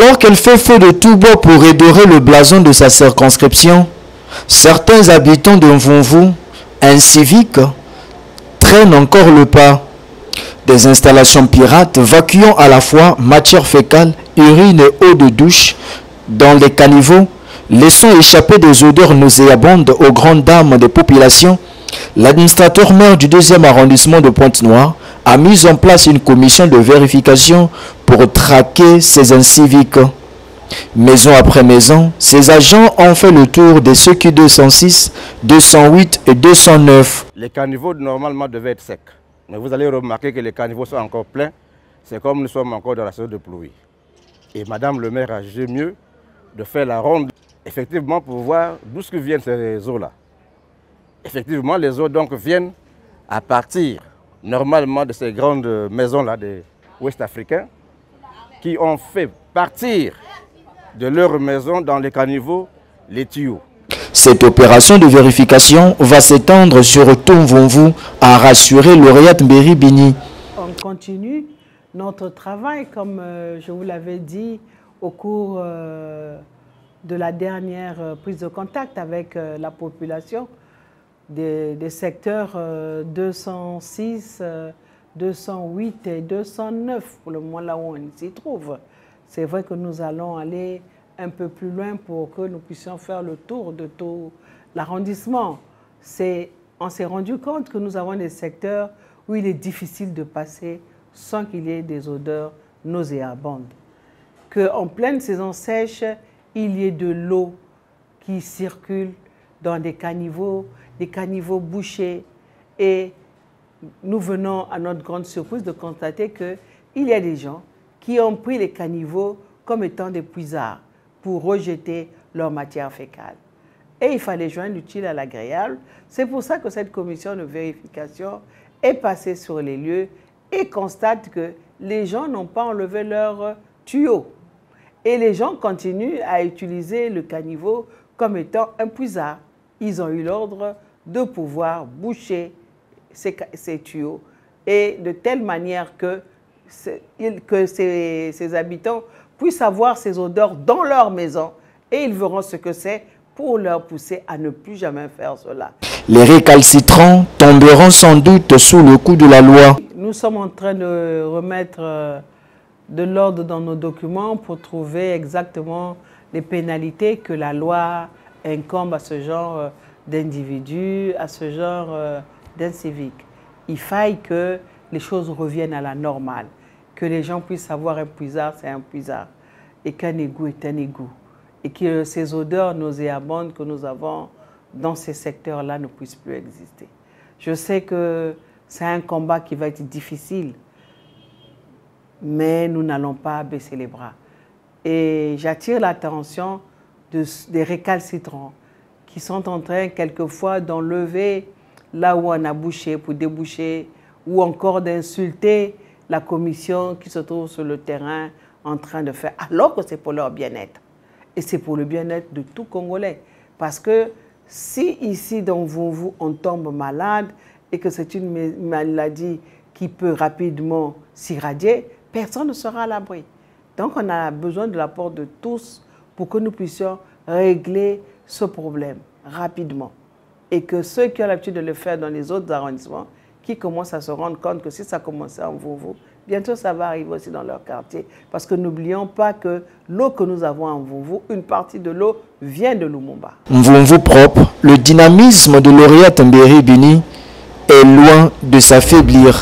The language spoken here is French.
Alors qu'elle fait feu de tout bois pour redorer le blason de sa circonscription, certains habitants de Mvumvu, inciviques, traînent encore le pas. Des installations pirates vacuant à la fois matière fécale, urine et eau de douche dans les caniveaux, laissant échapper des odeurs nauséabondes aux grandes dames des populations, l'administrateur maire du 2e arrondissement de Pointe-Noire a mis en place une commission de vérification pour traquer ces inciviques. Maison après maison, ces agents ont fait le tour des CQ 206, 208 et 209. Les caniveaux normalement devaient être secs. Mais vous allez remarquer que les caniveaux sont encore pleins. C'est comme nous sommes encore dans la saison de pluie. Et Madame le maire a jugé mieux de faire la ronde, effectivement, pour voir d'où viennent ces eaux-là. Effectivement, les eaux donc viennent à partir normalement de ces grandes maisons-là des Ouest-Africains qui ont fait partir de leurs maisons dans les caniveaux les tuyaux. Cette opération de vérification va s'étendre sur tout Mvumvu, a rassuré Lauréate Mberi Bini. On continue notre travail, comme je vous l'avais dit au cours de la dernière prise de contact avec la population des secteurs 206, 208 et 209, pour le moment là où on s'y trouve. C'est vrai que nous allons aller un peu plus loin pour que nous puissions faire le tour de tout l'arrondissement. On s'est rendu compte que nous avons des secteurs où il est difficile de passer sans qu'il y ait des odeurs nauséabondes. Qu'en pleine saison sèche, il y ait de l'eau qui circule dans des caniveaux bouchés. Et nous venons à notre grande surprise de constater qu'il y a des gens qui ont pris les caniveaux comme étant des puisards pour rejeter leur matière fécale. Et il fallait joindre l'utile à l'agréable. C'est pour ça que cette commission de vérification est passée sur les lieux et constate que les gens n'ont pas enlevé leurs tuyaux. Et les gens continuent à utiliser le caniveau comme étant un puisard. Ils ont eu l'ordre de pouvoir boucher ces tuyaux et de telle manière que ces habitants puissent avoir ces odeurs dans leur maison et ils verront ce que c'est pour leur pousser à ne plus jamais faire cela. Les récalcitrants tomberont sans doute sous le coup de la loi. Nous sommes en train de remettre de l'ordre dans nos documents pour trouver exactement les pénalités que la loi incombe à ce genre d'individus, à ce genre d'inciviques. Il faille que les choses reviennent à la normale, que les gens puissent savoir un puisard, c'est un puisard, et qu'un égout est un égout, et que ces odeurs nauséabondes que nous avons dans ces secteurs-là ne puissent plus exister. Je sais que c'est un combat qui va être difficile, mais nous n'allons pas baisser les bras. Et j'attire l'attention des récalcitrants qui sont en train quelquefois d'enlever là où on a bouché pour déboucher, ou encore d'insulter la commission qui se trouve sur le terrain en train de faire, alors que c'est pour leur bien-être. Et c'est pour le bien-être de tout Congolais. Parce que si ici dans Mvumvu on tombe malade et que c'est une maladie qui peut rapidement s'irradier, personne ne sera à l'abri. Donc on a besoin de l'apport de tous pour que nous puissions régler ce problème rapidement. Et que ceux qui ont l'habitude de le faire dans les autres arrondissements, qui commencent à se rendre compte que si ça commençait en Mvumvu, bientôt ça va arriver aussi dans leur quartier. Parce que n'oublions pas que l'eau que nous avons en Mvumvu, une partie de l'eau vient de Lumumba. Mvumvu propre, le dynamisme de Lauréate Mberi Bini est loin de s'affaiblir.